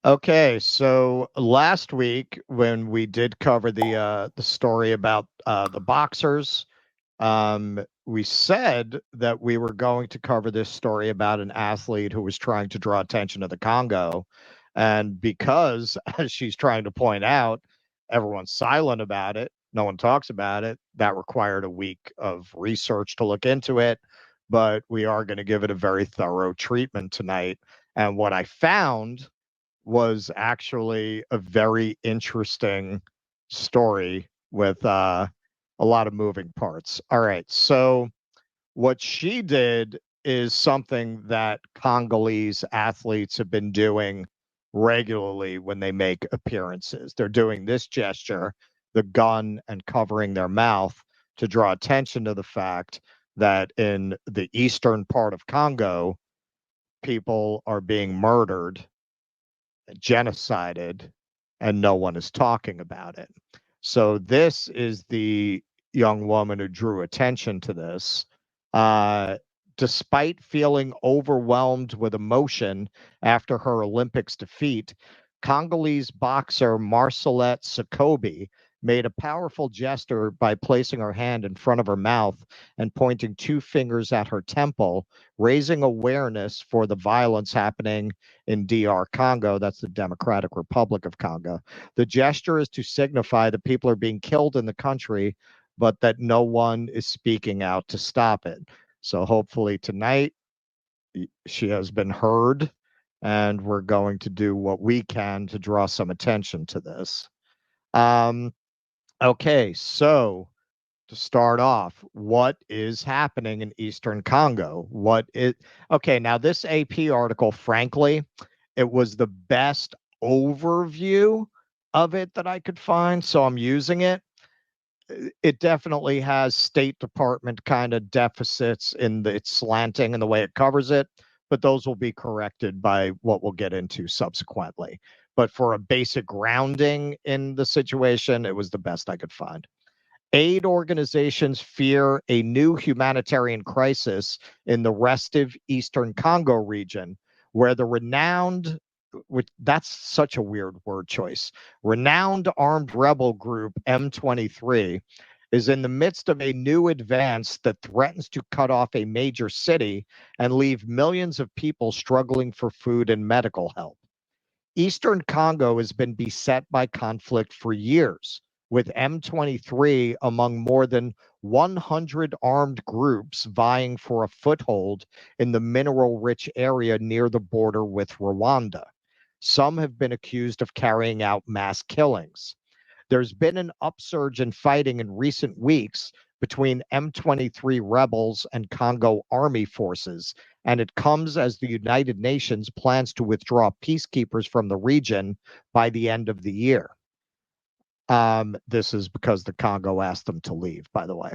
Okay, so last week when we did cover the story about the boxers, we said that we were going to cover this story about an athlete who was trying to draw attention to the Congo, and because, as she's trying to point out, everyone's silent about it, no one talks about it. That required a week of research to look into it, but we are going to give it a very thorough treatment tonight. And what I found was actually a very interesting story with a lot of moving parts. All right. So, what she did is something that Congolese athletes have been doing regularly when they make appearances. They're doing this gesture, the gun, and covering their mouth to draw attention to the fact that in the eastern part of Congo, people are being murdered, genocided, and no one is talking about it. So this is the young woman who drew attention to this. Uh, Despite feeling overwhelmed with emotion after her Olympics defeat, Congolese boxer Marcelette Sokobi made a powerful gesture by placing her hand in front of her mouth and pointing two fingers at her temple, raising awareness for the violence happening in DR Congo. That's the Democratic Republic of Congo. The gesture is to signify that people are being killed in the country, but that no one is speaking out to stop it. So hopefully tonight she has been heard, and we're going to do what we can to draw some attention to this. Um, okay, so to start off, what is happening in Eastern Congo? Okay, now this AP article, frankly, it was the best overview of it that I could find, so I'm using it. It definitely has State Department kind of deficits in its slanting and the way it covers it, but those will be corrected by what we'll get into subsequently. But for a basic grounding in the situation, it was the best I could find. Aid organizations fear a new humanitarian crisis in the restive Eastern Congo region, where the renowned, which that's such a weird word choice, renowned armed rebel group M23 is in the midst of a new advance that threatens to cut off a major city and leave millions of people struggling for food and medical help. Eastern Congo has been beset by conflict for years, with M23 among more than 100 armed groups vying for a foothold in the mineral rich area near the border with Rwanda. Some have been accused of carrying out mass killings. There's been an upsurge in fighting in recent weeks between M23 rebels and Congo army forces, and it comes as the United Nations plans to withdraw peacekeepers from the region by the end of the year. This is because the Congo asked them to leave, by the way.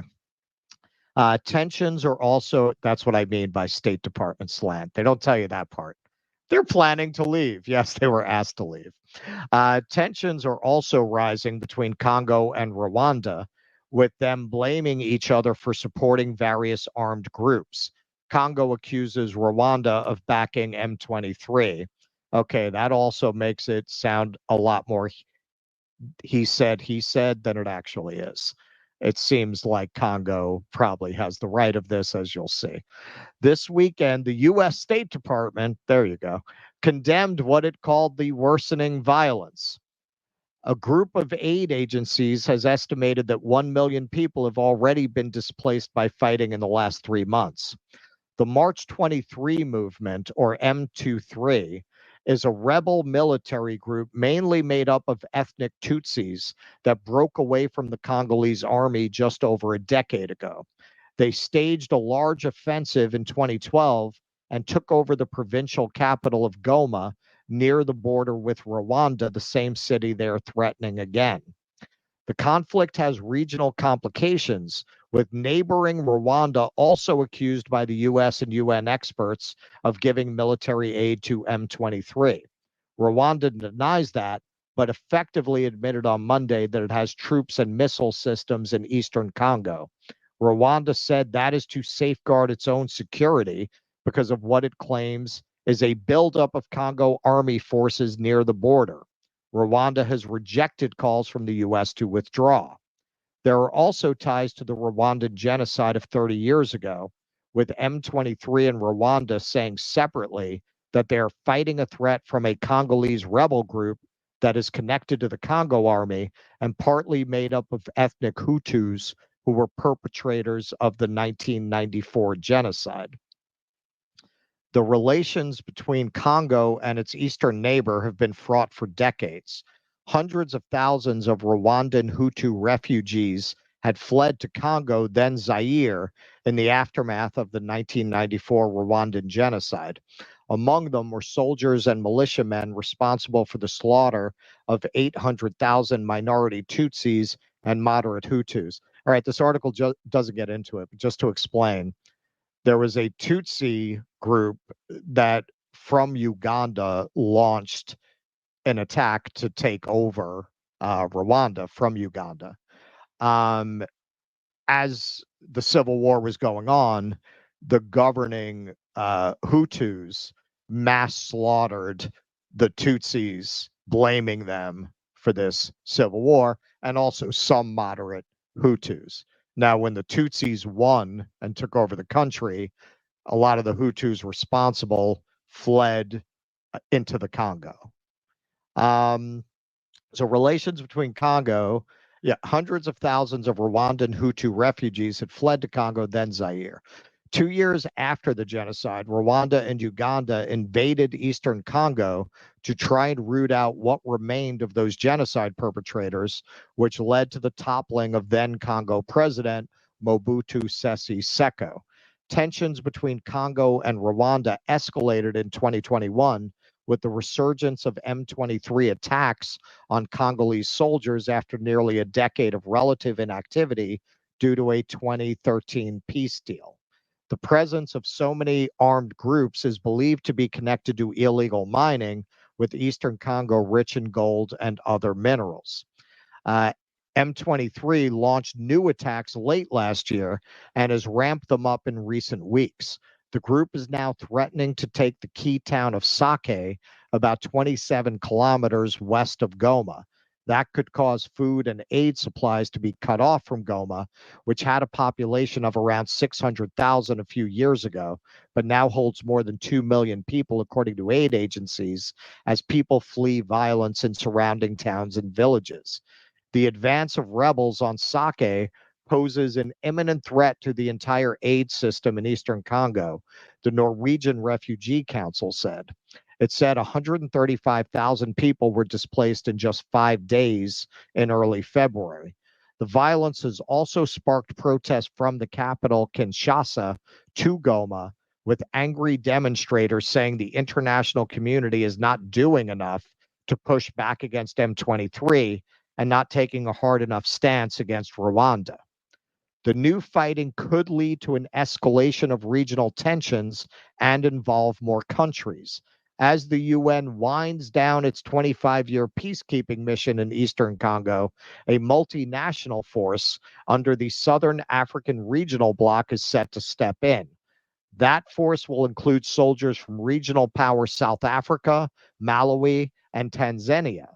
Tensions are also, that's what I mean by State Department slant. They don't tell you that part. They're planning to leave. Yes, they were asked to leave. Tensions are also rising between Congo and Rwanda, with them blaming each other for supporting various armed groups. Congo accuses Rwanda of backing M23. Okay, that also makes it sound a lot more he said than it actually is. It seems like Congo probably has the right of this, as you'll see. This weekend, the U.S. State Department, there you go, condemned what it called the worsening violence. A group of aid agencies has estimated that 1 million people have already been displaced by fighting in the last 3 months. The March 23 movement, or M23, is a rebel military group mainly made up of ethnic Tutsis that broke away from the Congolese army just over a decade ago. They staged a large offensive in 2012 and took over the provincial capital of Goma near the border with Rwanda, the same city they're threatening again. The conflict has regional complications, with neighboring Rwanda also accused by the US and UN experts of giving military aid to M23. Rwanda denies that, but effectively admitted on Monday that it has troops and missile systems in eastern Congo. Rwanda said that is to safeguard its own security because of what it claims is a buildup of Congo army forces near the border. Rwanda has rejected calls from the U.S. to withdraw. There are also ties to the Rwandan genocide of 30 years ago, with M23 and Rwanda saying separately that they are fighting a threat from a Congolese rebel group that is connected to the Congo army and partly made up of ethnic Hutus who were perpetrators of the 1994 genocide. The relations between Congo and its eastern neighbor have been fraught for decades. Hundreds of thousands of Rwandan Hutu refugees had fled to Congo, then Zaire, in the aftermath of the 1994 Rwandan genocide. Among them were soldiers and militiamen responsible for the slaughter of 800,000 minority Tutsis and moderate Hutus. All right, this article doesn't get into it, but just to explain, there was a Tutsi group that from Uganda launched an attack to take over Rwanda from Uganda. As the civil war was going on, the governing Hutus mass slaughtered the Tutsis, blaming them for this civil war, and also some moderate Hutus. Now, when the Tutsis won and took over the country, a lot of the Hutus responsible fled into the Congo. So relations between Congo, hundreds of thousands of Rwandan Hutu refugees had fled to Congo, then Zaire. 2 years after the genocide, Rwanda and Uganda invaded eastern Congo to try and root out what remained of those genocide perpetrators, which led to the toppling of then Congo president Mobutu Sese Seko. Tensions between Congo and Rwanda escalated in 2021 with the resurgence of M23 attacks on Congolese soldiers after nearly a decade of relative inactivity due to a 2013 peace deal. The presence of so many armed groups is believed to be connected to illegal mining, with eastern Congo rich in gold and other minerals. M23 launched new attacks late last year and has ramped them up in recent weeks. The group is now threatening to take the key town of Sake, about 27 kilometers west of Goma. That could cause food and aid supplies to be cut off from Goma, which had a population of around 600,000 a few years ago, but now holds more than 2 million people, according to aid agencies, as people flee violence in surrounding towns and villages. The advance of rebels on Sake poses an imminent threat to the entire aid system in eastern Congo, the Norwegian Refugee Council said. It said 135,000 people were displaced in just 5 days in early February. The violence has also sparked protests from the capital, Kinshasa, to Goma, with angry demonstrators saying the international community is not doing enough to push back against M23 and not taking a hard enough stance against Rwanda. The new fighting could lead to an escalation of regional tensions and involve more countries. As the UN winds down its 25-year peacekeeping mission in eastern Congo, a multinational force under the Southern African Regional Bloc is set to step in. That force will include soldiers from regional powers South Africa, Malawi, and Tanzania.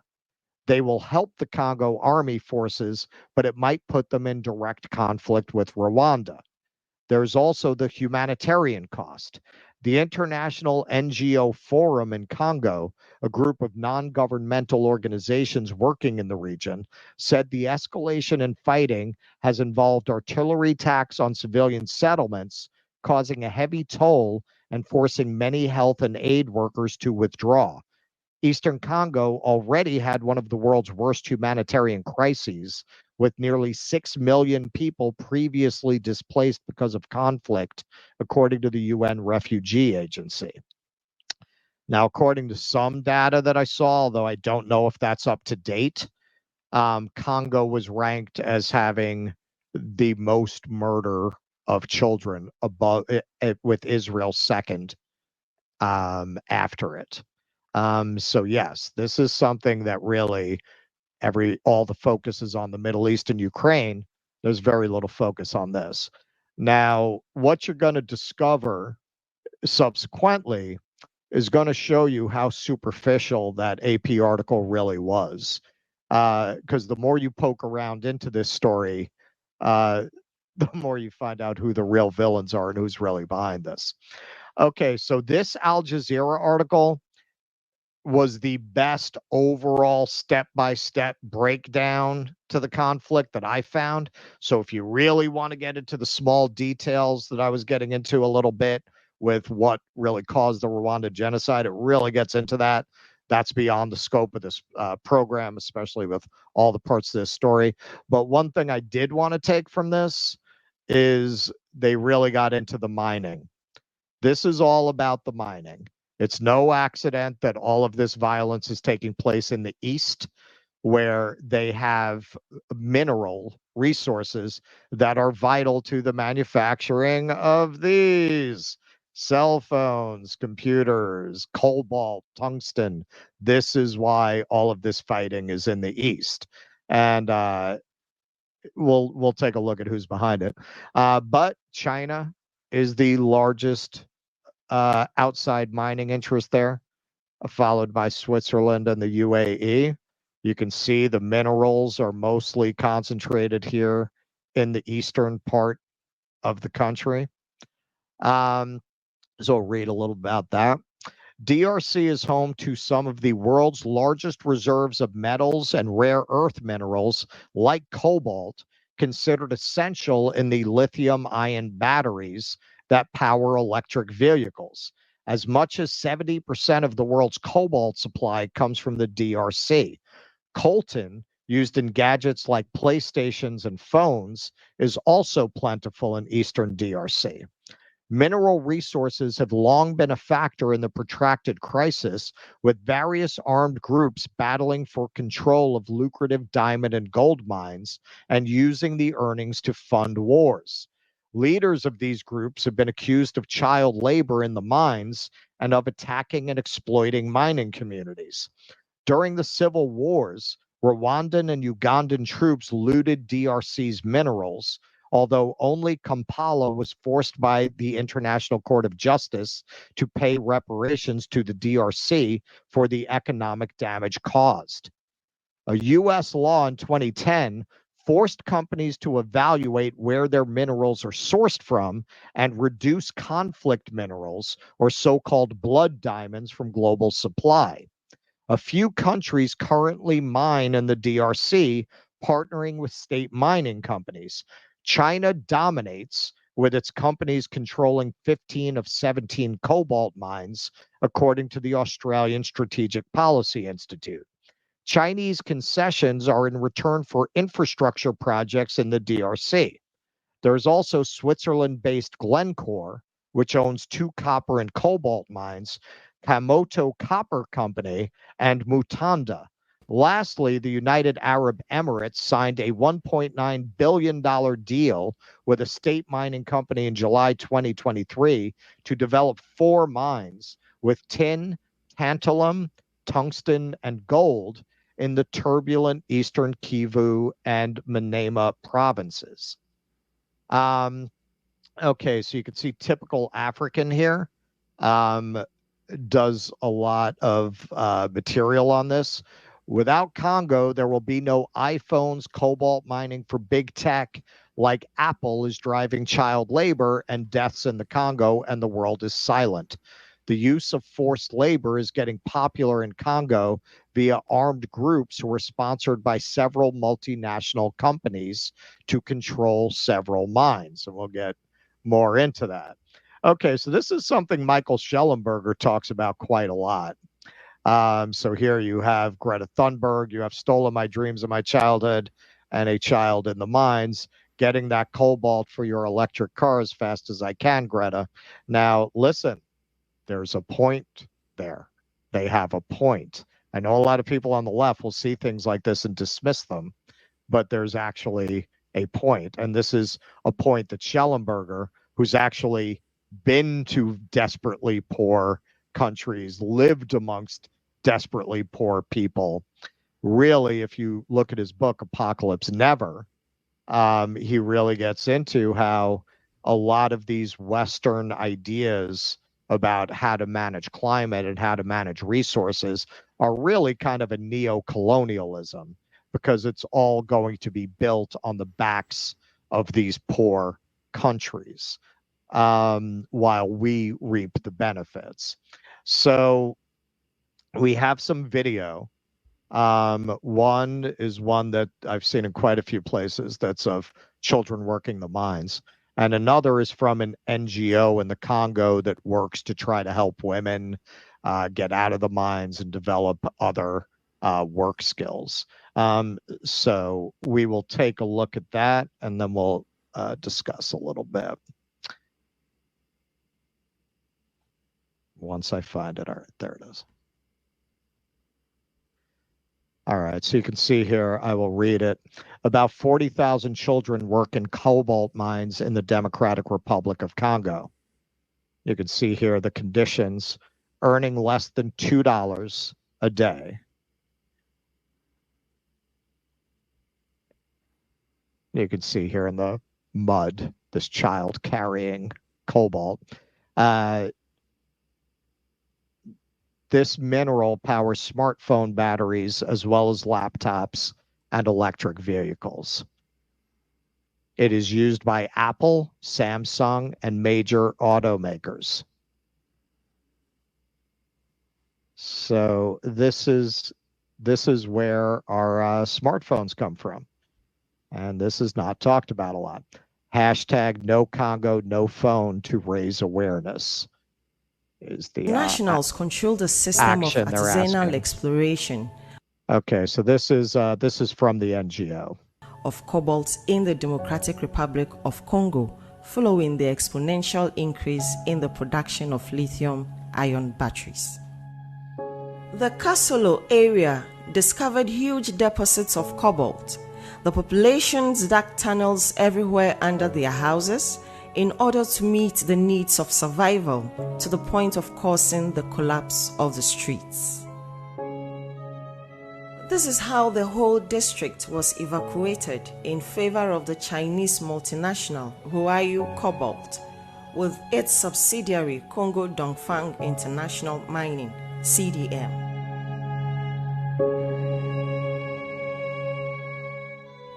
They will help the Congo army forces, but it might put them in direct conflict with Rwanda. There's also the humanitarian cost. The International NGO Forum in Congo, a group of non-governmental organizations working in the region, said the escalation in fighting has involved artillery attacks on civilian settlements, causing a heavy toll and forcing many health and aid workers to withdraw. Eastern Congo already had one of the world's worst humanitarian crises, with nearly 6 million people previously displaced because of conflict, according to the UN Refugee Agency. Now, according to some data that I saw, although I don't know if that's up to date, Congo was ranked as having the most murder of children above with Israel second after it. So yes, this is something that really all the focus is on the Middle East and Ukraine. There's very little focus on this. Now, what you're going to discover subsequently is going to show you how superficial that AP article really was. Because the more you poke around into this story, the more you find out who the real villains are and who's really behind this. Okay, so this Al Jazeera article was the best overall step-by-step breakdown to the conflict that I found. So if you really want to get into the small details that I was getting into a little bit with what really caused the Rwanda genocide, it really gets into that. That's beyond the scope of this program, especially with all the parts of this story. But one thing I did want to take from this is they really got into the mining. This is all about the mining. It's no accident that all of this violence is taking place in the East, where they have mineral resources that are vital to the manufacturing of these cell phones, computers, cobalt, tungsten. This is why all of this fighting is in the East. And we'll take a look at who's behind it. But China is the largest outside mining interest there, followed by Switzerland and the UAE. You can see the minerals are mostly concentrated here in the eastern part of the country. So I'll read a little about that. DRC is home to some of the world's largest reserves of metals and rare earth minerals like cobalt, considered essential in the lithium ion batteries that power electric vehicles. As much as 70% of the world's cobalt supply comes from the DRC. Coltan, used in gadgets like PlayStations and phones, is also plentiful in eastern DRC. Mineral resources have long been a factor in the protracted crisis, with various armed groups battling for control of lucrative diamond and gold mines and using the earnings to fund wars. Leaders of these groups have been accused of child labor in the mines and of attacking and exploiting mining communities. During the civil wars, Rwandan and Ugandan troops looted DRC's minerals, although only Kampala was forced by the International Court of Justice to pay reparations to the DRC for the economic damage caused. A U.S. law in 2010 forced companies to evaluate where their minerals are sourced from and reduce conflict minerals, or so-called blood diamonds, from global supply. A few countries currently mine in the DRC, partnering with state mining companies. China dominates, with its companies controlling 15 of 17 cobalt mines, according to the Australian Strategic Policy Institute. Chinese concessions are in return for infrastructure projects in the DRC. There's also Switzerland-based Glencore, which owns two copper and cobalt mines, Kamoto Copper Company, and Mutanda. Lastly, the United Arab Emirates signed a $1.9 billion deal with a state mining company in July 2023 to develop 4 mines with tin, tantalum, tungsten, and gold in the turbulent eastern Kivu and Maniema provinces. Okay, so you can see typical African here. Does a lot of material on this. Without Congo, there will be no iPhones, cobalt mining for big tech like Apple is driving child labor and deaths in the Congo, and the world is silent. The use of forced labor is getting popular in Congo via armed groups who are sponsored by several multinational companies to control several mines. And we'll get more into that. Okay, so this is something Michael Schellenberger talks about quite a lot. So here you have Greta Thunberg, you have Stolen My Dreams of My Childhood, and A Child in the Mines, getting that cobalt for your electric car as fast as I can, Greta. Now, listen, there's a point there. They have a point. I know a lot of people on the left will see things like this and dismiss them, but there's actually a point. And this is a point that Schellenberger, who's actually been to desperately poor countries, lived amongst desperately poor people. Really, if you look at his book, Apocalypse Never, he really gets into how a lot of these Western ideas about how to manage climate and how to manage resources are really kind of a neo-colonialism, because it's all going to be built on the backs of these poor countries, while we reap the benefits. So we have some video. One is one that I've seen in quite a few places that's of children working the mines. And another is from an NGO in the Congo that works to try to help women get out of the mines and develop other work skills. So we will take a look at that, and then we'll discuss a little bit. Once I find it. All right, there it is. All right, so you can see here, I will read it. About 40,000 children work in cobalt mines in the Democratic Republic of Congo. You can see here the conditions, earning less than $2 a day. You can see here in the mud, this child carrying cobalt. This mineral powers smartphone batteries as well as laptops and electric vehicles. It is used by Apple, Samsung, and major automakers. So this is where our smartphones come from. And this is not talked about a lot. Hashtag no Congo, no phone to raise awareness. Is the nationals control the system of artisanal exploration. Okay, so this is from the NGO. Of cobalt in the Democratic Republic of Congo, following the exponential increase in the production of lithium-ion batteries. The Kasolo area discovered huge deposits of cobalt. The populations dug tunnels everywhere under their houses in order to meet the needs of survival, to the point of causing the collapse of the streets. This is how the whole district was evacuated in favor of the Chinese multinational Huayu Cobalt, with its subsidiary Congo Dongfang International Mining, CDM.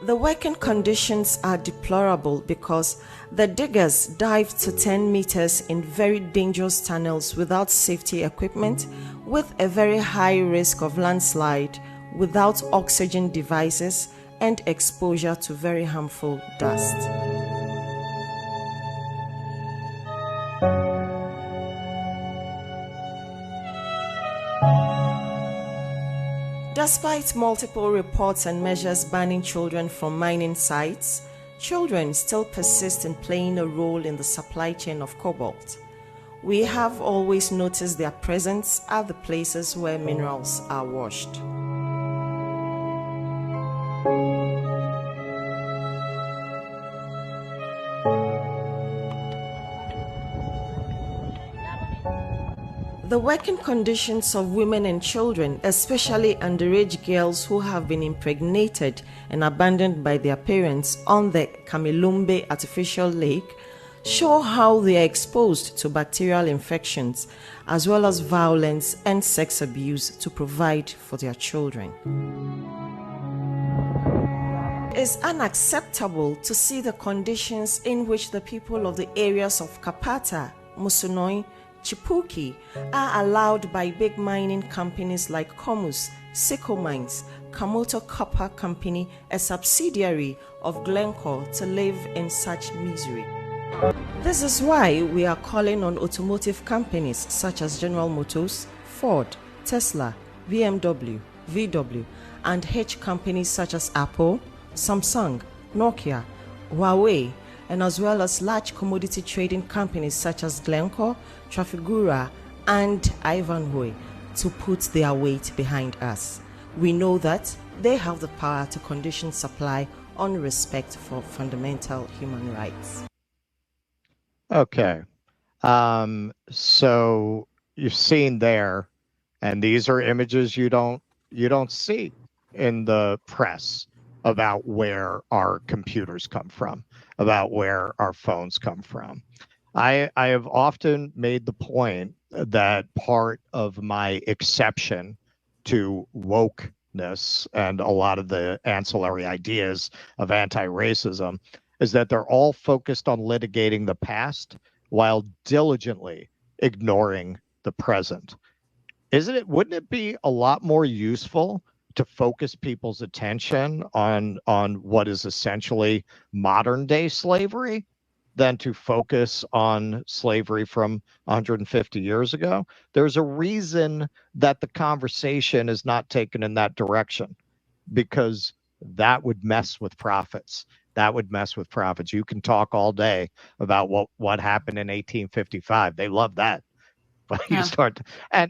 The working conditions are deplorable because the diggers dived to 10 meters in very dangerous tunnels without safety equipment, with a very high risk of landslide, without oxygen devices, and exposure to very harmful dust. Despite multiple reports and measures banning children from mining sites, children still persist in playing a role in the supply chain of cobalt. We have always noticed their presence at the places where minerals are washed. The working conditions of women and children, especially underage girls who have been impregnated and abandoned by their parents on the Kamilumbe artificial lake, show how they are exposed to bacterial infections as well as violence and sex abuse to provide for their children. It is unacceptable to see the conditions in which the people of the areas of Kapata, Musunoi, Chipuki are allowed by big mining companies like Comus, Seco Mines, Kamoto Copper Company, a subsidiary of Glencore, to live in such misery. This is why we are calling on automotive companies such as General Motors, Ford, Tesla, BMW, VW, and H companies such as Apple, Samsung, Nokia, Huawei, and as well as large commodity trading companies such as Glencore, Trafigura, and Ivanhoe to put their weight behind us. We know that they have the power to condition supply on respect for fundamental human rights. Okay. So you've seen there, and these are images you don't see in the press about where our computers come from, about where our phones come from. I have often made the point that part of my exception to wokeness and a lot of the ancillary ideas of anti-racism is that they're all focused on litigating the past while diligently ignoring the present. Wouldn't it be a lot more useful to focus people's attention on what is essentially modern day slavery than to focus on slavery from 150 years ago? There's a reason that the conversation is not taken in that direction, because that would mess with profits. That would mess with profits. You can talk all day about what happened in 1855. They love that. But you start to,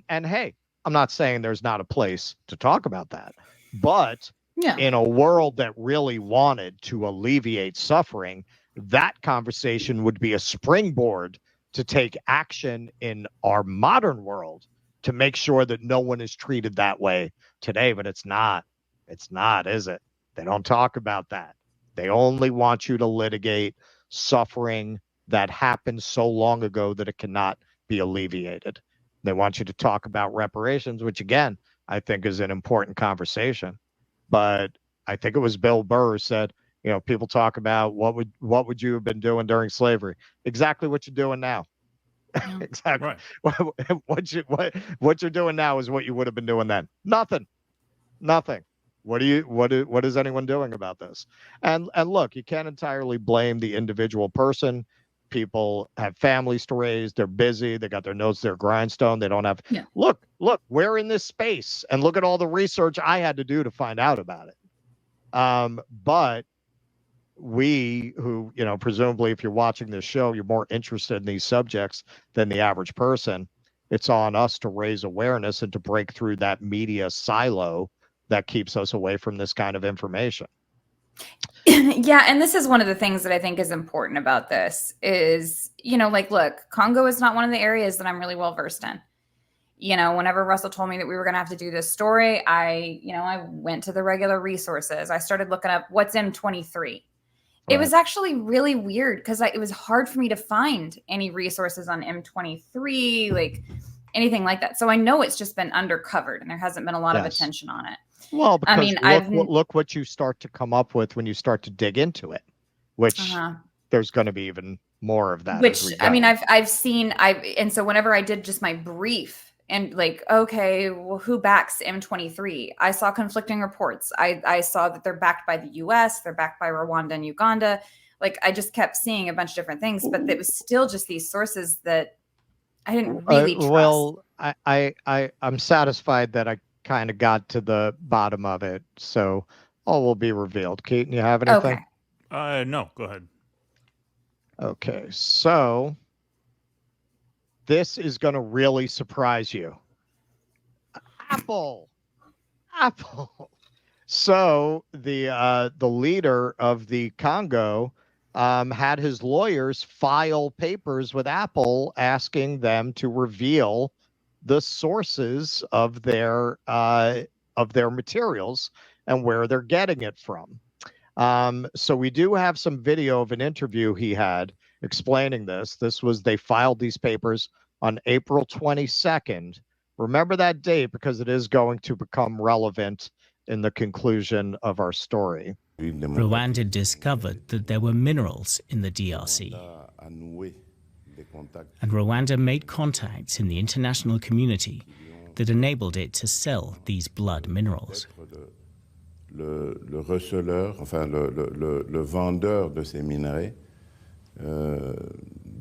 and hey, I'm not saying there's not a place to talk about that, but in a world that really wanted to alleviate suffering, that conversation would be a springboard to take action in our modern world to make sure that no one is treated that way today. But it's not, is it? They don't talk about that. They only want you to litigate suffering that happened so long ago that it cannot be alleviated. They want you to talk about reparations, which again, I think is an important conversation. But I think it was Bill Burr who said, people talk about what would you have been doing during slavery? Exactly what you're doing now. Yeah. Exactly. Right. What you're doing now is what you would have been doing then. Nothing. What is anyone doing about this? And look, you can't entirely blame the individual person. People have families to raise. They're busy. They got their nose to their grindstone. They don't have. Yeah. Look, we're in this space, and look at all the research I had to do to find out about it. But we, who, presumably, if you're watching this show, you're more interested in these subjects than the average person. It's on us to raise awareness and to break through that media silo that keeps us away from this kind of information. Yeah, and this is one of the things that I think is important about this is, look, Congo is not one of the areas that I'm really well versed in. Whenever Russell told me that we were going to have to do this story, I went to the regular resources. I started looking up what's M23. Right. It was actually really weird because it was hard for me to find any resources on M23, like anything like that. So I know it's just been undercovered and there hasn't been a lot of attention on it. Well, because look what you start to come up with when you start to dig into it, which there's going to be even more of that. Which, I've seen, and so whenever I did just my brief and okay, well, who backs M23? I saw conflicting reports. I saw that they're backed by the US, they're backed by Rwanda and Uganda. I just kept seeing a bunch of different things, but it was still just these sources that I didn't really trust. Well, I'm satisfied that I kind of got to the bottom of it, so all will be revealed. Keaton, you have anything? Okay. No, go ahead. Okay, so this is going to really surprise you. Apple. So the leader of the Congo had his lawyers file papers with Apple asking them to reveal the sources of their materials and where they're getting it from. So we do have some video of an interview he had explaining this. They filed these papers on April 22nd. Remember that date because it is going to become relevant in the conclusion of our story. Rwanda discovered that there were minerals in the DRC. And Rwanda made contacts in the international community that enabled it to sell these blood minerals. Le receleur, enfin le vendeur de ces minerais,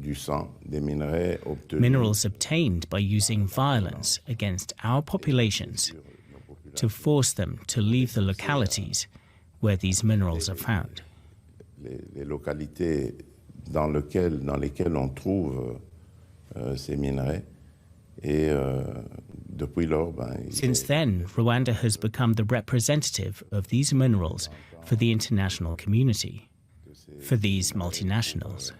du sang, des minerais obtenus. Minerals obtained by using violence against our populations to force them to leave the localities where these minerals are found. Les localités dans lesquelles on trouve ces minerais. Et depuis lors, since then, Rwanda has become the representative of these minerals for the international community, for these multinationals.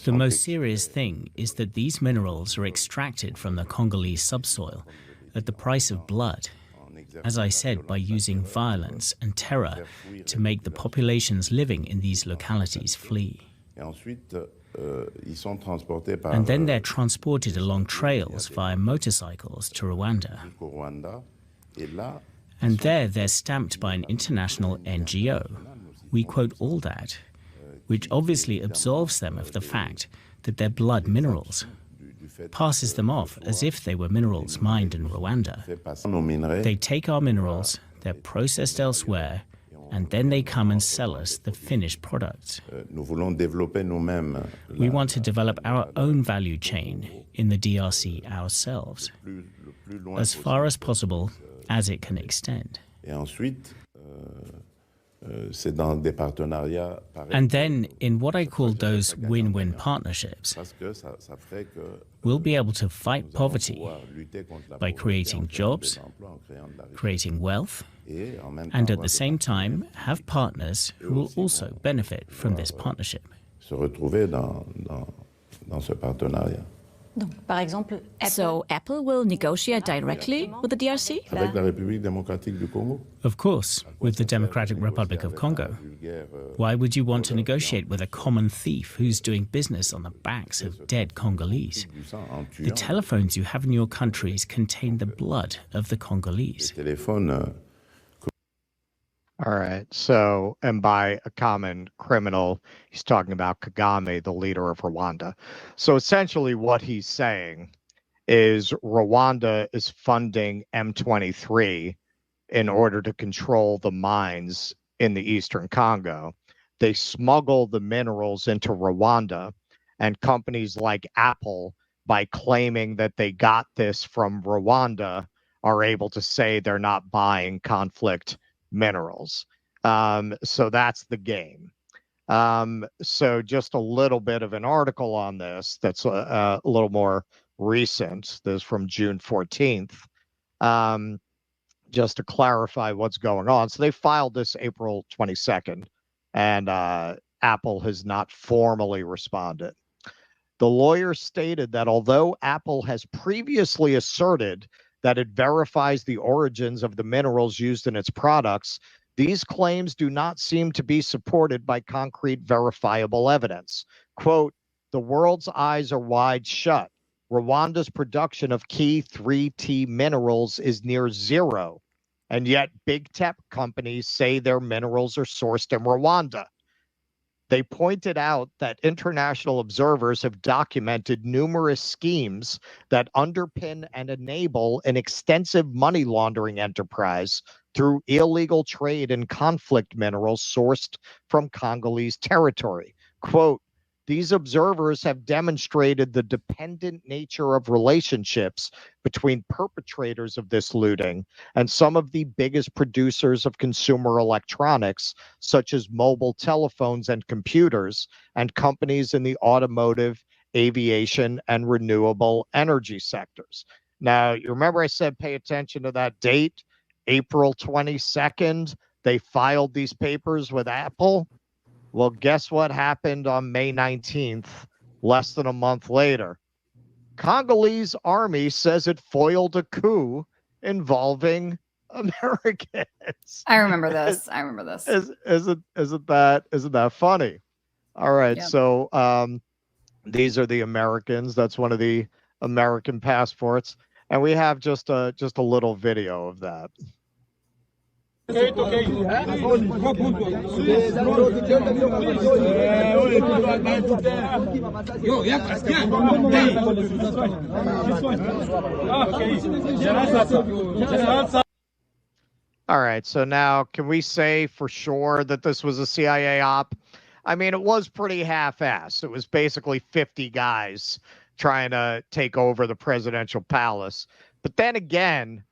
The most serious thing is that these minerals are extracted from the Congolese subsoil at the price of blood, as I said, by using violence and terror to make the populations living in these localities flee. And then they're transported along trails via motorcycles to Rwanda. And there they're stamped by an international NGO. We quote all that, which obviously absolves them of the fact that they're blood minerals, passes them off as if they were minerals mined in Rwanda. They take our minerals, they're processed elsewhere, and then they come and sell us the finished products. We want to develop our own value chain in the DRC ourselves, as far as possible, as it can extend. And then, in what I call those win-win partnerships, we'll be able to fight poverty by creating jobs, creating wealth, and at the same time have partners who will also benefit from this partnership. So Apple will negotiate directly with the DRC? Of course, with the Democratic Republic of Congo. Why would you want to negotiate with a common thief who's doing business on the backs of dead Congolese? The telephones you have in your countries contain the blood of the Congolese. All right. So, and by a common criminal, he's talking about Kagame, the leader of Rwanda. So essentially what he's saying is Rwanda is funding M23 in order to control the mines in the Eastern Congo. They smuggle the minerals into Rwanda, and companies like Apple, by claiming that they got this from Rwanda, are able to say they're not buying conflict minerals. So that's the game. So just a little bit of an article on this that's a little more recent. This is from June 14th. Just to clarify what's going on. So they filed this April 22nd, and Apple has not formally responded. The lawyer stated that although Apple has previously asserted that it verifies the origins of the minerals used in its products, these claims do not seem to be supported by concrete verifiable evidence. Quote, the world's eyes are wide shut. Rwanda's production of key 3T minerals is near zero, and yet big tech companies say their minerals are sourced in Rwanda. They pointed out that international observers have documented numerous schemes that underpin and enable an extensive money laundering enterprise through illegal trade in conflict minerals sourced from Congolese territory. Quote, these observers have demonstrated the dependent nature of relationships between perpetrators of this looting and some of the biggest producers of consumer electronics, such as mobile telephones and computers, and companies in the automotive, aviation, and renewable energy sectors. Now, you remember I said pay attention to that date, April 22nd, they filed these papers with Apple. Well, guess what happened on May 19th, less than a month later? Congolese army says it foiled a coup involving Americans. I remember this. Isn't that funny? All right, yep. So these are the Americans. That's one of the American passports, and we have just a little video of that. All right, so now can we say for sure that this was a CIA op? I mean, it was pretty half-assed. It was basically 50 guys trying to take over the presidential palace. But then again,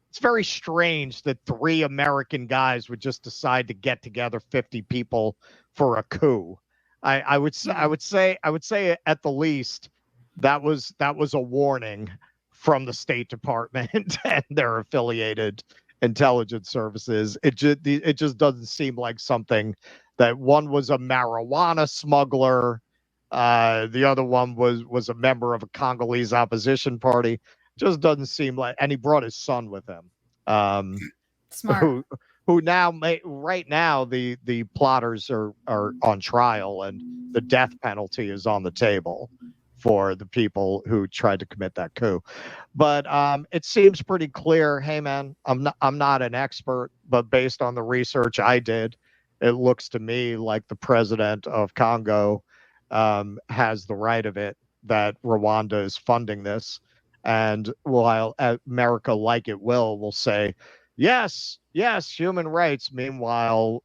it's very strange that 3 American guys would just decide to get together 50 people for a coup. I would say at the least that was a warning from the State Department and their affiliated intelligence services. It just doesn't seem like something that one was a marijuana smuggler, the other one was a member of a Congolese opposition party. Just doesn't seem like, and he brought his son with him, Smart. who now right now the plotters are on trial and the death penalty is on the table for the people who tried to commit that coup. But it seems pretty clear. Hey, man, I'm not an expert, but based on the research I did, it looks to me like the president of Congo has the right of it that Rwanda is funding this, and while America, like it will say, yes, yes, human rights. Meanwhile,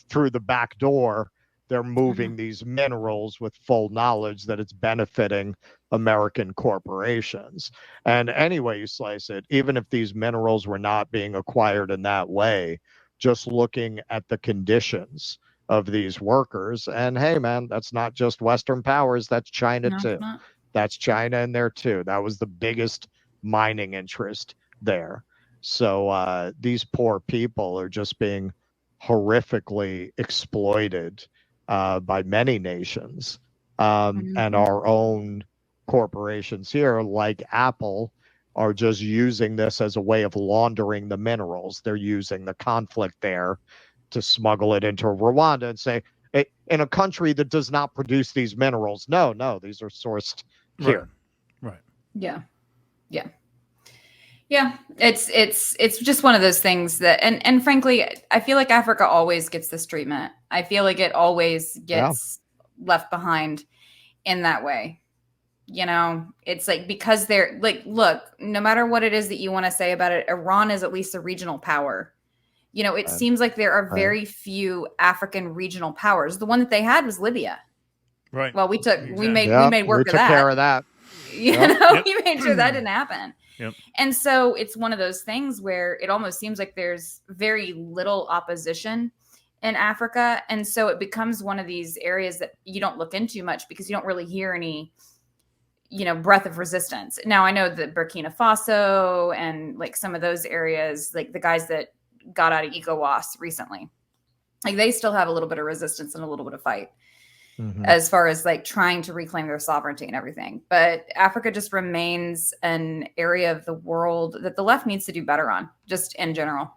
through the back door, they're moving these minerals with full knowledge that it's benefiting American corporations. And any way you slice it, even if these minerals were not being acquired in that way, just looking at the conditions of these workers, and hey, man, that's not just Western powers, that's China No, too. it's not. That's China in there too. That was the biggest mining interest there. So these poor people are just being horrifically exploited by many nations. And our own corporations here, like Apple, are just using this as a way of laundering the minerals. They're using the conflict there to smuggle it into Rwanda and say, in a country that does not produce these minerals, no, these are sourced here. Right. Yeah. It's just one of those things that, and frankly, I feel like Africa always gets this treatment. I feel like it always gets left behind in that way. It's like, because they're like, look, no matter what it is that you want to say about it, Iran is at least a regional power. It seems like there are very few African regional powers. The one that they had was Libya. Right. Well, we made work of took that. care of that. We made sure that didn't happen. Yep. And so it's one of those things where it almost seems like there's very little opposition in Africa. And so it becomes one of these areas that you don't look into much because you don't really hear any, breath of resistance. Now, I know that Burkina Faso and like some of those areas, like the guys that got out of ECOWAS recently, like they still have a little bit of resistance and a little bit of fight. As far as like trying to reclaim their sovereignty and everything. But Africa just remains an area of the world that the left needs to do better on, just in general.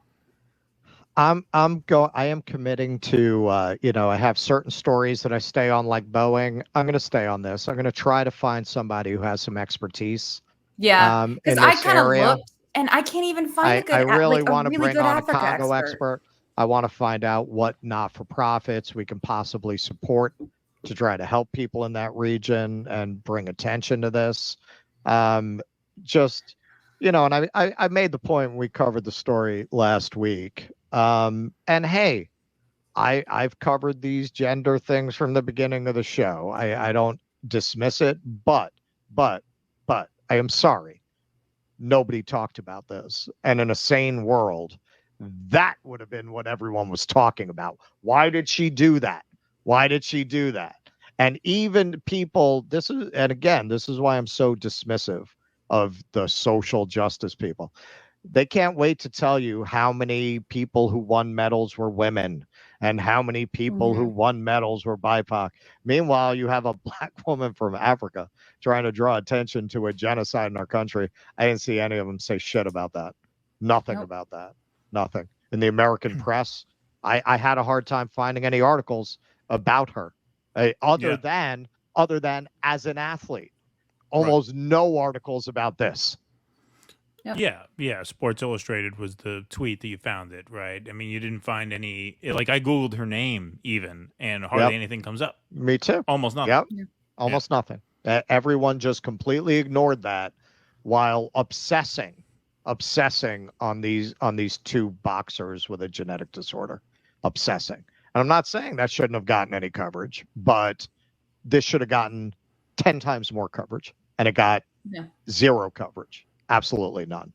I am committing to, I have certain stories that I stay on, like Boeing. I'm going to stay on this. I'm going to try to find somebody who has some expertise. Yeah. Because I kind of area. looked and I can't even find a good, I really like, want to really bring good on Africa a Congo expert. I want to find out what not-for-profits we can possibly support to try to help people in that region and bring attention to this. And I made the point when we covered the story last week. And hey, I've covered these gender things from the beginning of the show. I don't dismiss it, but I am sorry. Nobody talked about this. And in a sane world, that would have been what everyone was talking about. Why did she do that? Why did she do that? And even people, this is why I'm so dismissive of the social justice people. They can't wait to tell you how many people who won medals were women and how many people who won medals were BIPOC. Meanwhile, you have a black woman from Africa trying to draw attention to a genocide in our country. I didn't see any of them say shit about that. Nothing about that. Nothing. In the American press, I had a hard time finding any articles about her, other than as an athlete. Almost no articles about this. Yeah. Sports Illustrated was the tweet that you found it, right? I mean, you didn't find any, like I Googled her name even, and hardly anything comes up. Me too. Almost nothing. Yep. Almost nothing. Everyone just completely ignored that while obsessing on these two boxers with a genetic disorder. Obsessing. And I'm not saying that shouldn't have gotten any coverage, but this should have gotten 10 times more coverage, and it got zero coverage. Absolutely none.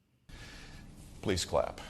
Please clap.